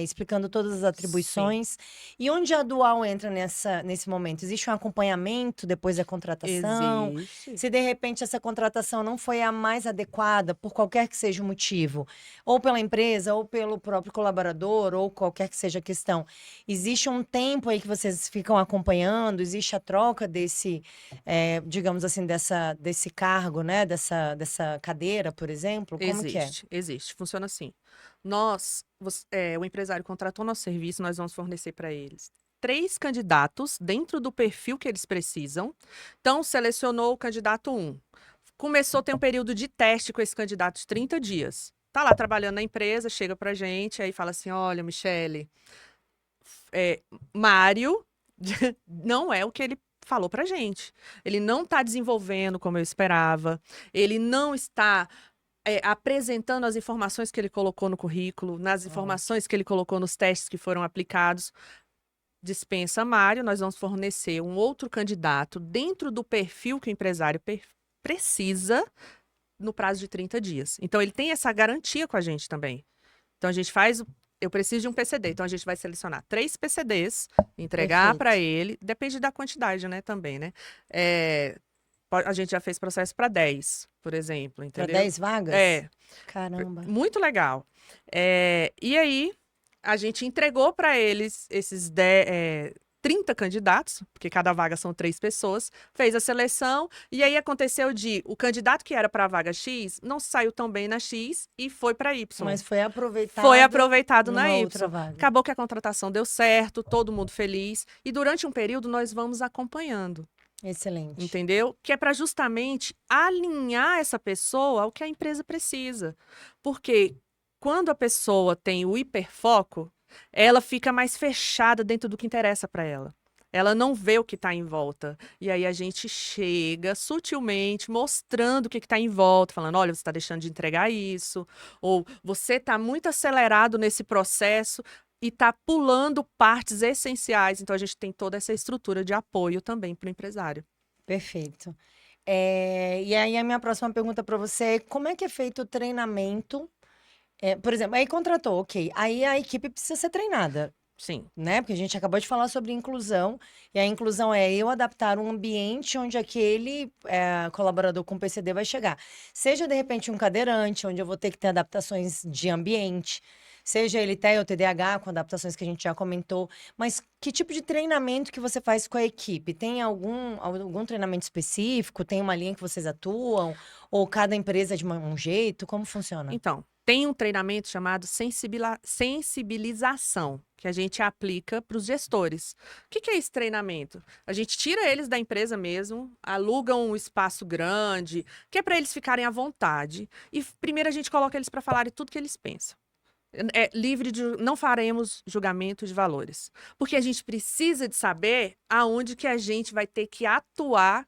explicando todas as Sim. atribuições. E onde a Dual entra nesse momento? Existe um acompanhamento depois da contratação? Existe. Se de repente essa contratação não foi a mais adequada, por qualquer que seja o motivo, ou pela empresa, ou pelo próprio colaborador, ou qualquer que seja a questão, existe um tempo aí que vocês ficam acompanhando? Existe a troca desse, digamos assim, desse cargo, né? Dessa cadeira, por exemplo? Como que é? Existe. Funciona assim. O empresário contratou nosso serviço, nós vamos fornecer para eles 3 candidatos dentro do perfil que eles precisam. Então, selecionou o candidato 1. Começou a ter um período de teste com esse candidato de 30 dias. Tá lá trabalhando na empresa, chega pra gente, aí fala assim: olha, Michele, Mário não é o que ele falou pra gente. Ele não está desenvolvendo como eu esperava. Ele não está apresentando as informações que ele colocou no currículo, nas informações que ele colocou nos testes que foram aplicados. Dispensa Mário, nós vamos fornecer um outro candidato dentro do perfil que o empresário precisa no prazo de 30 dias. Então, ele tem essa garantia com a gente também. Então, a gente faz. Eu preciso de um PCD, então a gente vai selecionar 3 PCDs, entregar Perfeito. para ele, depende da quantidade, né, também, né? A gente já fez processo para 10, por exemplo, Para entendeu? 10 vagas? É, Caramba. muito legal. E aí, a gente entregou para eles esses 30 candidatos, porque cada vaga são 3 pessoas, fez a seleção, e aí aconteceu o candidato que era para a vaga X não saiu tão bem na X e foi para Y. Mas foi aproveitado. Foi aproveitado na numa Y. outra vaga. Acabou que a contratação deu certo, todo mundo feliz, e durante um período nós vamos acompanhando. Excelente. Entendeu? Que é para justamente alinhar essa pessoa ao que a empresa precisa. Porque quando a pessoa tem o hiperfoco, ela fica mais fechada dentro do que interessa para ela. Ela não vê o que está em volta. E aí a gente chega sutilmente mostrando o que está em volta, falando: olha, você está deixando de entregar isso, ou você está muito acelerado nesse processo e está pulando partes essenciais. Então, a gente tem toda essa estrutura de apoio também para o empresário. Perfeito. E aí, a minha próxima pergunta para você é: como é que é feito o treinamento? Por exemplo, aí contratou, ok. Aí a equipe precisa ser treinada, Sim. né? Porque a gente acabou de falar sobre inclusão, e a inclusão é eu adaptar um ambiente onde aquele colaborador com PCD vai chegar. Seja, de repente, um cadeirante, onde eu vou ter que ter adaptações de ambiente, seja ele TEA ou TDAH, com adaptações que a gente já comentou, mas que tipo de treinamento que você faz com a equipe? Tem algum treinamento específico? Tem uma linha que vocês atuam? Ou cada empresa é de um jeito? Como funciona? Então, tem um treinamento chamado sensibilização, que a gente aplica para os gestores. O que é esse treinamento? A gente tira eles da empresa mesmo, aluga um espaço grande, que é para eles ficarem à vontade. E primeiro a gente coloca eles para falarem tudo que eles pensam. Não faremos julgamento de valores. Porque a gente precisa de saber aonde que a gente vai ter que atuar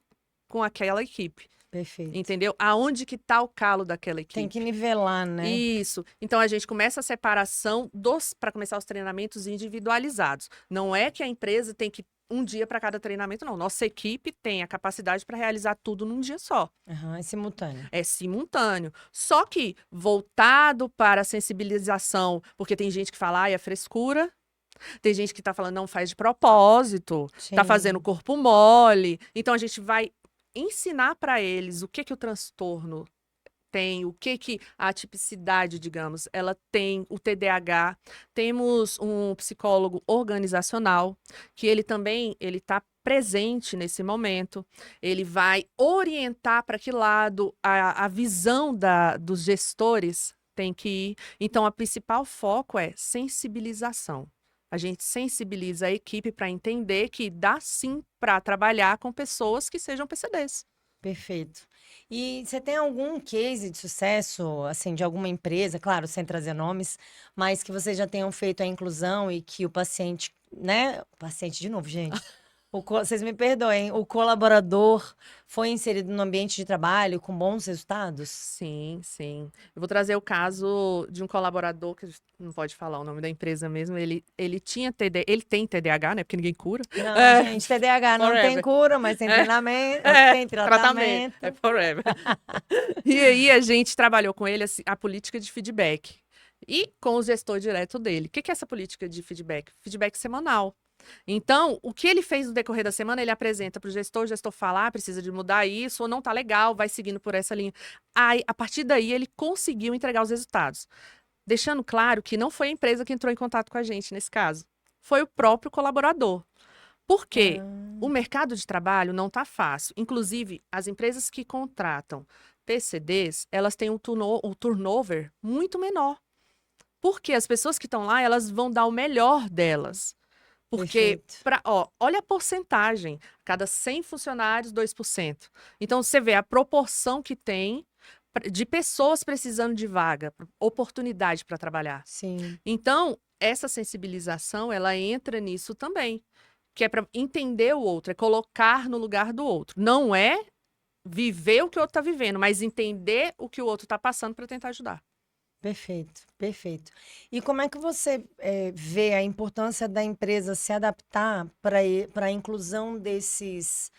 com aquela equipe. Perfeito. Entendeu? Aonde que tá o calo daquela equipe. Tem que nivelar, né? Isso. Então a gente começa a separação para começar os treinamentos individualizados. Não é que a empresa tem que um dia para cada treinamento, não. Nossa equipe tem a capacidade para realizar tudo num dia só. É simultâneo. É simultâneo. Só que voltado para a sensibilização, porque tem gente que fala: é frescura. Tem gente que tá falando: não, faz de propósito. Sim. Tá fazendo corpo mole. Então a gente vai ensinar para eles o que o transtorno tem, o que a atipicidade, digamos, ela tem, o TDAH. Temos um psicólogo organizacional, que ele também, ele está presente nesse momento. Ele vai orientar para que lado a visão dos gestores tem que ir. Então, o principal foco é sensibilização. A gente sensibiliza a equipe para entender que dá sim para trabalhar com pessoas que sejam PCDs. Perfeito. E você tem algum case de sucesso, assim, de alguma empresa, claro, sem trazer nomes, mas que vocês já tenham feito a inclusão e que o paciente, né? O paciente de novo, gente. Vocês me perdoem, o colaborador foi inserido no ambiente de trabalho com bons resultados? Sim, sim. Eu vou trazer o caso de um colaborador, que não pode falar o nome da empresa mesmo, ele tinha ele tem TDAH, né? Porque ninguém cura. Não, gente, TDAH não tem Forever. cura, mas tem treinamento, tem Tratamento. tratamento. É forever. E aí a gente trabalhou com ele a política de feedback. E com o gestor direto dele. O que que é essa política de feedback? Feedback semanal. Então, o que ele fez no decorrer da semana, ele apresenta para o gestor fala, precisa de mudar isso, ou não tá legal, vai seguindo por essa linha. Aí, a partir daí, ele conseguiu entregar os resultados. Deixando claro que não foi a empresa que entrou em contato com a gente nesse caso. Foi o próprio colaborador. Porque o mercado de trabalho não tá fácil. Inclusive, as empresas que contratam PCDs, elas têm um turnover muito menor. Porque as pessoas que estão lá, elas vão dar o melhor delas. Porque, Perfeito. olha a porcentagem, cada 100 funcionários, 2%. Então, você vê a proporção que tem de pessoas precisando de vaga, oportunidade para trabalhar. Sim. Então, essa sensibilização, ela entra nisso também, que é para entender o outro, é colocar no lugar do outro. Não é viver o que o outro está vivendo, mas entender o que o outro está passando para tentar ajudar. Perfeito, perfeito. E como é que você vê a importância da empresa se adaptar para a inclusão desses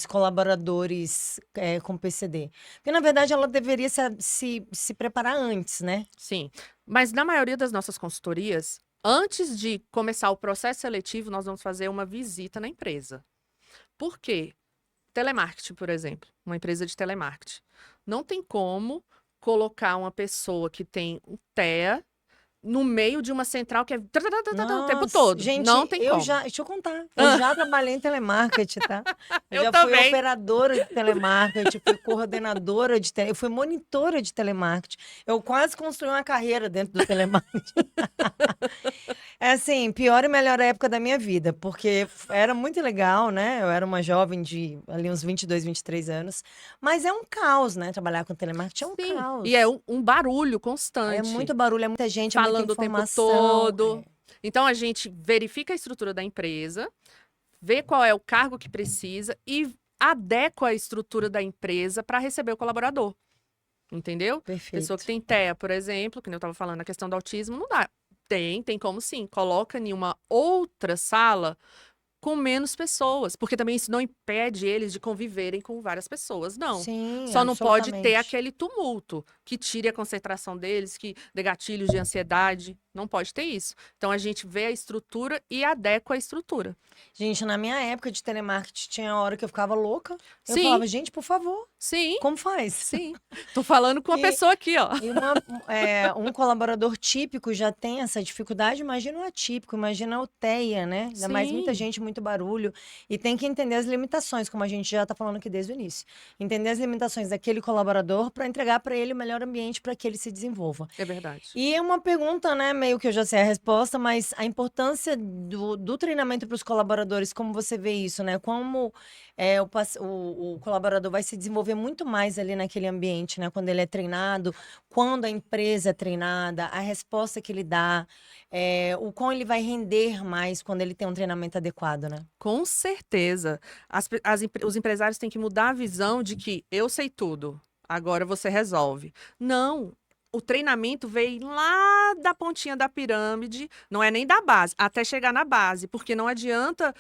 colaboradores com PCD? Porque, na verdade, ela deveria se preparar antes, né? Sim, mas na maioria das nossas consultorias, antes de começar o processo seletivo, nós vamos fazer uma visita na empresa. Por quê? Telemarketing, por exemplo, uma empresa de telemarketing. Não tem como colocar uma pessoa que tem um TEA no meio de uma central que é o tempo Nossa, todo. gente, Não tem como. deixa eu contar, eu já trabalhei em telemarketing, tá? Eu Eu já fui também. operadora de telemarketing, fui coordenadora de eu fui monitora de telemarketing. Eu quase construí uma carreira dentro do telemarketing. É assim, pior e melhor época da minha vida, porque era muito legal, né? Eu era uma jovem de ali uns 22, 23 anos, mas é um caos, né? Trabalhar com telemarketing é um Sim, caos. e é um barulho É constante. muito barulho, é muita gente, é muita Falando o tempo informação. todo. Então, a gente verifica a estrutura da empresa, vê qual é o cargo que precisa e adequa a estrutura da empresa para receber o colaborador. Entendeu? Perfeito. Pessoa que tem TEA, por exemplo, que eu estava falando, a questão do autismo, não dá. Tem como sim. Coloca em uma outra sala com menos pessoas, porque também isso não impede eles de conviverem com várias pessoas, não. Sim, Só não pode ter absolutamente. aquele tumulto que tire a concentração deles, que dê gatilhos de ansiedade. Não pode ter isso. Então a gente vê a estrutura e adequa a estrutura. Gente, na minha época de telemarketing, tinha hora que eu ficava louca. Eu Sim. falava, gente, por favor, Sim, como faz? sim. Tô falando com uma E- pessoa aqui, ó. E um colaborador típico já tem essa dificuldade, imagina o atípico, imagina o TEA, né? Ainda mais muita Sim. gente, muito barulho. E tem que entender as limitações, como a gente já está falando aqui desde o início. Entender as limitações daquele colaborador para entregar para ele o melhor ambiente para que ele se desenvolva. É verdade. E é uma pergunta, né? Meio que eu já sei a resposta, mas a importância do treinamento para os colaboradores, como você vê isso, né? Como o colaborador vai se desenvolver muito mais ali naquele ambiente, né? Quando ele é treinado, quando a empresa é treinada, a resposta que ele dá, o quão ele vai render mais quando ele tem um treinamento adequado, né? Com certeza. Os empresários têm que mudar a visão de que eu sei tudo, agora você resolve. Não. O treinamento veio lá da pontinha da pirâmide, não é nem da base, até chegar na base, porque não adianta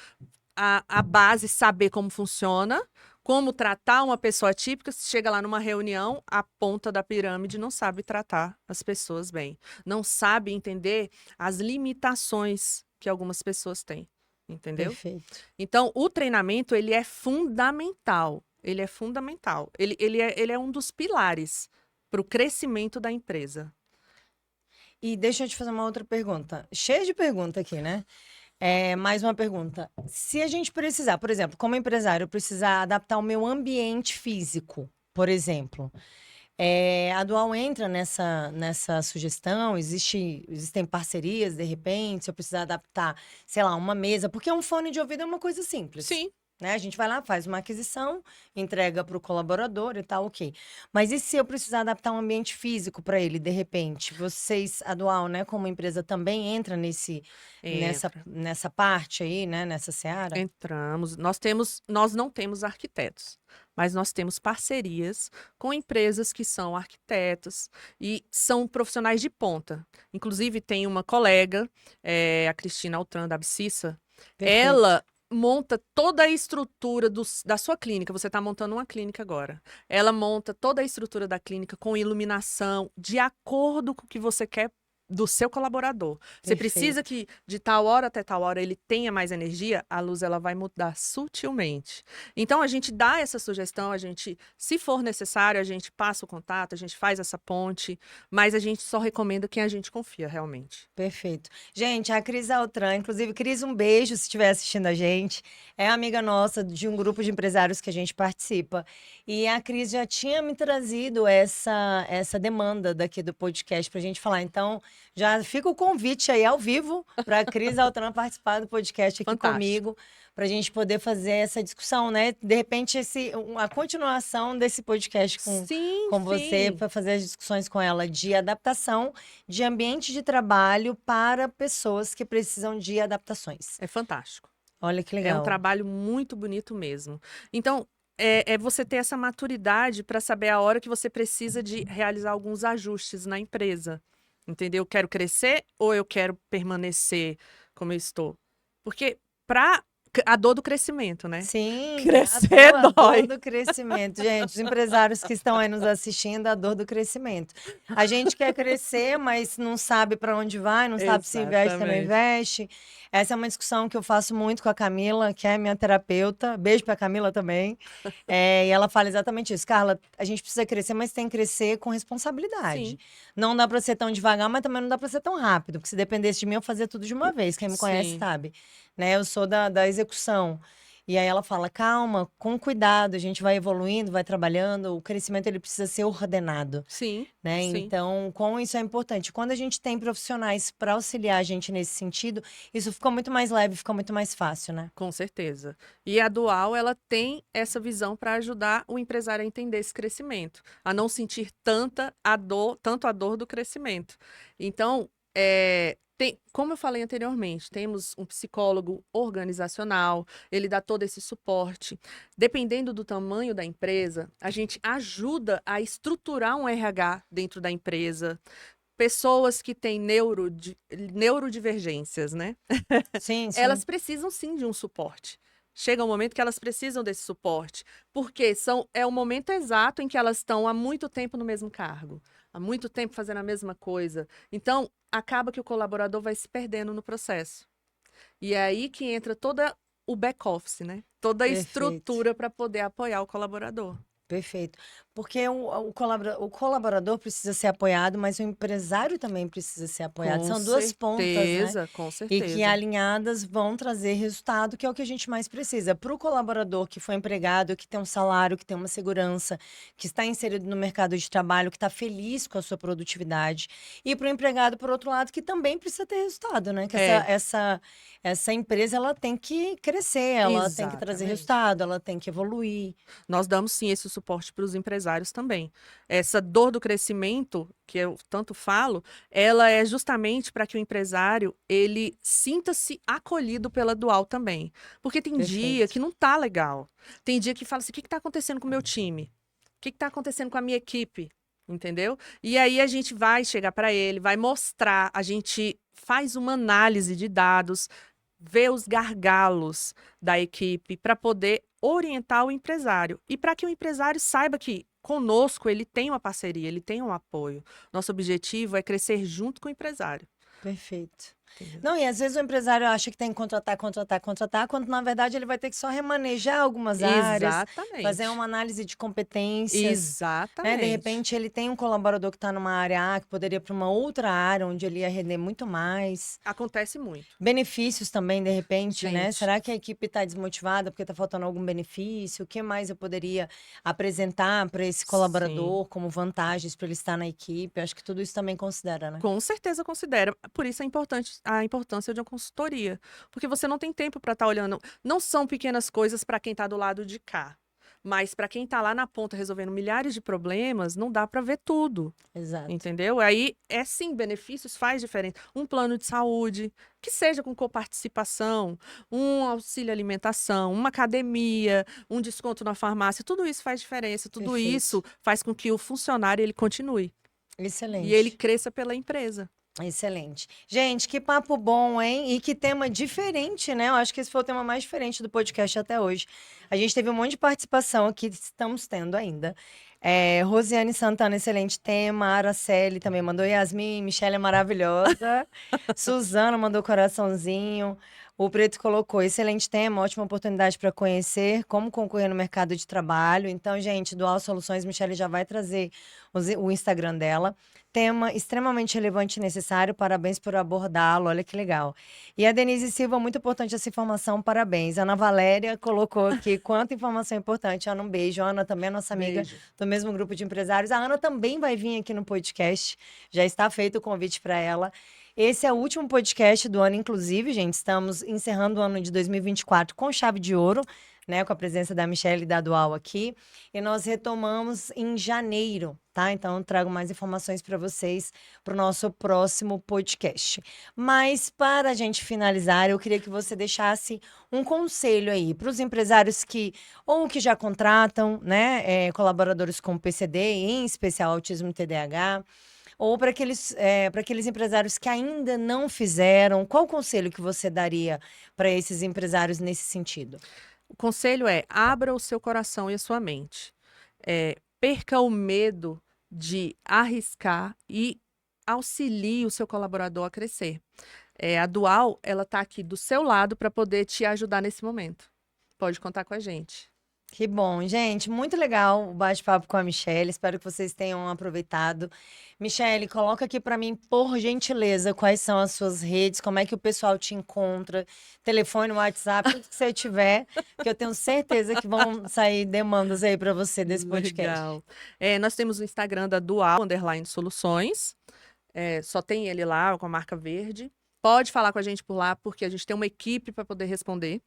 a base saber como funciona, como tratar uma pessoa típica, se chega lá numa reunião, a ponta da pirâmide não sabe tratar as pessoas bem, não sabe entender as limitações que algumas pessoas têm. Entendeu? Perfeito. Então, o treinamento, ele é fundamental. Ele é fundamental. Ele é um dos pilares para o crescimento da empresa. E deixa eu te fazer uma outra pergunta. Cheia de pergunta aqui, né? Mais uma pergunta. Se a gente precisar, por exemplo, como empresário, eu precisar adaptar o meu ambiente físico, por exemplo, a Dual entra nessa sugestão? Existem parcerias, de repente, se eu precisar adaptar, sei lá, uma mesa, porque um fone de ouvido é uma coisa simples. Sim, né? A gente vai lá, faz uma aquisição, entrega para o colaborador e tal, ok. Mas e se eu precisar adaptar um ambiente físico para ele, de repente? Vocês, a Dual, né, como empresa, também entra Entra. nessa parte aí, né, nessa seara? Entramos. Nós não temos arquitetos, mas nós temos parcerias com empresas que são arquitetos e são profissionais de ponta. Inclusive, tem uma colega, a Cristina Altran, da Abscissa, Perfeito. ela monta toda a estrutura da sua clínica. Você está montando uma clínica agora. Ela monta toda a estrutura da clínica com iluminação, de acordo com o que você quer do seu colaborador. Você precisa Perfeito. que de tal hora até tal hora ele tenha mais energia, a luz ela vai mudar sutilmente. Então a gente dá essa sugestão, a gente, se for necessário, a gente passa o contato, a gente faz essa ponte, mas a gente só recomenda quem a gente confia realmente. Perfeito. Gente, a Cris Altran, inclusive, Cris, um beijo se estiver assistindo a gente. É amiga nossa de um grupo de empresários que a gente participa. E a Cris já tinha me trazido essa demanda daqui do podcast para a gente falar. Então, já fica o convite aí ao vivo para a Cris Altran participar do podcast aqui Fantástico. comigo, para a gente poder fazer essa discussão, né? De repente, a continuação desse podcast Sim, com você, sim. para fazer as discussões com ela de adaptação de ambiente de trabalho para pessoas que precisam de adaptações. É fantástico. Olha que É um legal. trabalho muito bonito mesmo. Então, é você ter essa maturidade para saber a hora que você precisa de realizar alguns ajustes na empresa. Entendeu? Eu quero crescer ou eu quero permanecer como eu estou? Porque para a dor do crescimento, né? Sim, Crescer a dor dói. do crescimento. Gente, os empresários que estão aí nos assistindo, a dor do crescimento. A gente quer crescer, mas não sabe para onde vai, não sabe se investe ou não Exatamente. investe. Essa é uma discussão que eu faço muito com a Camila, que é minha terapeuta. Beijo para a Camila também. E ela fala exatamente isso. Carla, a gente precisa crescer, mas tem que crescer com responsabilidade. Sim, Não dá para ser tão devagar, mas também não dá para ser tão rápido, porque se dependesse de mim, eu fazia tudo de uma vez. Quem me conhece sim. sabe, né? Eu sou da execução. E aí ela fala, calma, com cuidado, a gente vai evoluindo, vai trabalhando, o crescimento ele precisa ser ordenado, Sim, né? sim. Então, com isso é importante. Quando a gente tem profissionais para auxiliar a gente nesse sentido, isso fica muito mais leve, fica muito mais fácil, né? Com certeza. E a Dual, ela tem essa visão para ajudar o empresário a entender esse crescimento, a não sentir tanto a dor do crescimento. Então, como eu falei anteriormente, temos um psicólogo organizacional, ele dá todo esse suporte. Dependendo do tamanho da empresa, a gente ajuda a estruturar um RH dentro da empresa. Pessoas que têm neurodivergências, né? Sim, Elas sim. precisam sim de um suporte. Chega um momento que elas precisam desse suporte, porque é o momento exato em que elas estão há muito tempo no mesmo cargo, há muito tempo fazendo a mesma coisa. Então, acaba que o colaborador vai se perdendo no processo. E é aí que entra toda o back-office, né? Toda a Perfeito. estrutura para poder apoiar o colaborador. Perfeito. Porque o colaborador precisa ser apoiado, mas o empresário também precisa ser apoiado. São duas pontas, né? Com E que certeza. alinhadas vão trazer resultado, que é o que a gente mais precisa. Para o colaborador que foi empregado, que tem um salário, que tem uma segurança, que está inserido no mercado de trabalho, que está feliz com a sua produtividade. E para o empregado, por outro lado, que também precisa ter resultado, né? Que É, essa empresa ela tem que crescer, ela tem que trazer exatamente. resultado, ela tem que evoluir. Nós damos sim esse suporte para os empresários também. Essa dor do crescimento, que eu tanto falo, ela é justamente para que o empresário ele sinta-se acolhido pela Dual também. Porque tem dia Perfeito. que não tá legal. Tem dia que fala assim: o que está acontecendo com o meu time? O que está acontecendo com a minha equipe? Entendeu? E aí a gente vai chegar para ele, vai mostrar, a gente faz uma análise de dados, vê os gargalos da equipe para poder orientar o empresário e para que o empresário saiba que conosco ele tem uma parceria, ele tem um apoio. Nosso objetivo é crescer junto com o empresário. Perfeito. Entendeu? Não, e às vezes o empresário acha que tem que contratar, contratar, contratar, quando na verdade ele vai ter que só remanejar algumas áreas, fazer Exatamente. uma análise de competências, né? De Exatamente. repente ele tem um colaborador que está numa área A, que poderia ir para uma outra área, onde ele ia render muito mais. Acontece muito. Benefícios também, de repente, né? Gente, Será que a equipe está desmotivada porque está faltando algum benefício? O que mais eu poderia apresentar para esse sim. colaborador como vantagens para ele estar na equipe? Acho que tudo isso também considera, né? Com certeza considera. Por isso é importante a importância de uma consultoria, porque você não tem tempo para estar olhando. Não são pequenas coisas para quem está do lado de cá, mas para quem está lá na ponta resolvendo milhares de problemas, não dá para ver tudo. Exato. Entendeu? Aí é sim, benefícios faz diferença. Um plano de saúde, que seja com coparticipação, um auxílio alimentação, uma academia, um desconto na farmácia, tudo isso faz diferença. Tudo Perfeito. isso faz com que o funcionário ele continue Excelente. e ele cresça pela empresa. Excelente. Gente, que papo bom, hein? E que tema diferente, né? Eu acho que esse foi o tema mais diferente do podcast até hoje. A gente teve um monte de participação aqui, estamos tendo ainda. Rosiane Santana, excelente tema. Araceli também mandou. Yasmin, Michelle é maravilhosa. Suzana mandou coraçãozinho. O Preto colocou, excelente tema, ótima oportunidade para conhecer como concorrer no mercado de trabalho. Então, gente, Dual Soluções, Michelle já vai trazer o Instagram dela. Tema extremamente relevante e necessário, parabéns por abordá-lo, olha que legal. E a Denise Silva, muito importante essa informação, parabéns. Ana Valéria colocou aqui quanta informação importante. Ana, um beijo. A Ana também é nossa amiga Beijo. do mesmo grupo de empresários. A Ana também vai vir aqui no podcast, já está feito o convite para ela. Esse é o último podcast do ano, inclusive, gente. Estamos encerrando o ano de 2024 com chave de ouro, né? Com a presença da Michelle e da Dual aqui. E nós retomamos em janeiro, tá? Então, eu trago mais informações para vocês para o nosso próximo podcast. Mas, para a gente finalizar, eu queria que você deixasse um conselho aí para os empresários que já contratam, né? Colaboradores com PCD, em especial autismo e TDAH. Ou para aqueles empresários que ainda não fizeram, qual o conselho que você daria para esses empresários nesse sentido? O conselho é: abra o seu coração e a sua mente. Perca o medo de arriscar e auxilie o seu colaborador a crescer. A Dual, ela está aqui do seu lado para poder te ajudar nesse momento. Pode contar com a gente. Que bom, gente, muito legal o bate-papo com a Michelle, espero que vocês tenham aproveitado. Michelle, coloca aqui para mim, por gentileza, quais são as suas redes, como é que o pessoal te encontra, telefone, WhatsApp, tudo que você tiver, que eu tenho certeza que vão sair demandas aí para você desse podcast. Legal. Nós temos o Instagram da Dual _Soluções. Só tem ele lá com a marca verde. Pode falar com a gente por lá, porque a gente tem uma equipe para poder responder.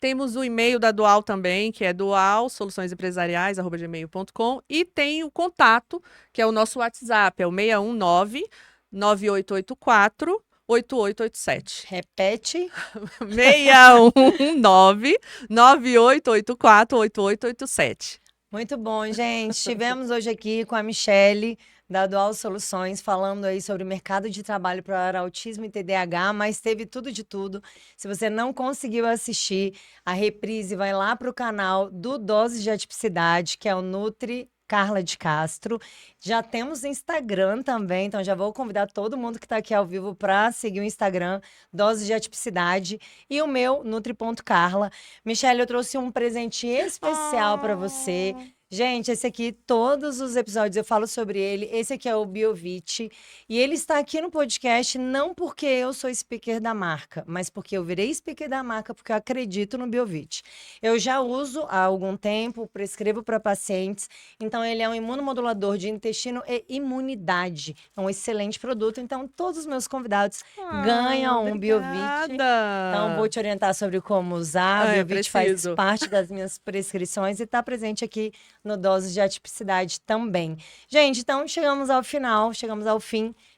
Temos o e-mail da Dual também, que é dualsoluçõesempresariais@gmail.com, e tem o contato, que é o nosso WhatsApp, é o 619-9884-8887. Repete. 619-9884-8887. Muito bom, gente. Estivemos hoje aqui com a Michelle, da Dual Soluções, falando aí sobre o mercado de trabalho para autismo e TDAH, mas teve tudo de tudo. Se você não conseguiu assistir, a reprise vai lá para o canal do Doses de Atipicidade, que é o Nutri Carla de Castro. Já temos Instagram também, então já vou convidar todo mundo que está aqui ao vivo para seguir o Instagram, Doses de Atipicidade, e o meu, Nutri.carla. Michelle, eu trouxe um presente especial para você. Gente, esse aqui, todos os episódios eu falo sobre ele. Esse aqui é o Biovit. E ele está aqui no podcast não porque eu sou speaker da marca, mas porque eu virei speaker da marca porque eu acredito no Biovit. Eu já uso há algum tempo, prescrevo para pacientes. Então, ele é um imunomodulador de intestino e imunidade. É um excelente produto. Então, todos os meus convidados ganham um Biovit. Então, vou te orientar sobre como usar. O Biovit faz parte das minhas prescrições e está presente aqui no Doses de Atipicidade também. Gente, então chegamos ao fim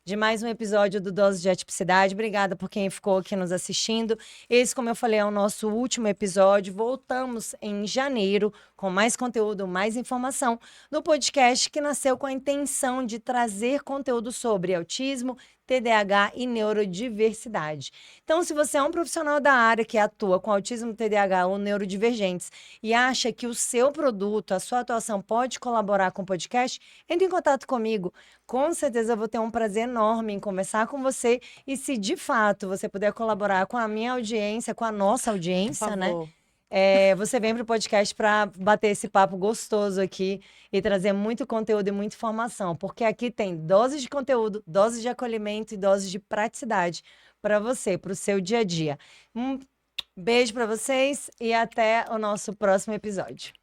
de mais um episódio do Doses de Atipicidade. Obrigada por quem ficou aqui nos assistindo. Esse, como eu falei, é o nosso último episódio. Voltamos em janeiro com mais conteúdo, mais informação no podcast que nasceu com a intenção de trazer conteúdo sobre autismo, TDAH e neurodiversidade. Então, se você é um profissional da área que atua com autismo, TDAH ou neurodivergentes e acha que o seu produto, a sua atuação pode colaborar com o podcast, entre em contato comigo. Com certeza eu vou ter um prazer enorme em conversar com você e se de fato você puder colaborar com a minha audiência, com a nossa audiência, né? Você vem para o podcast para bater esse papo gostoso aqui e trazer muito conteúdo e muita informação, porque aqui tem doses de conteúdo, doses de acolhimento e doses de praticidade para você, para o seu dia a dia. Um beijo para vocês e até o nosso próximo episódio.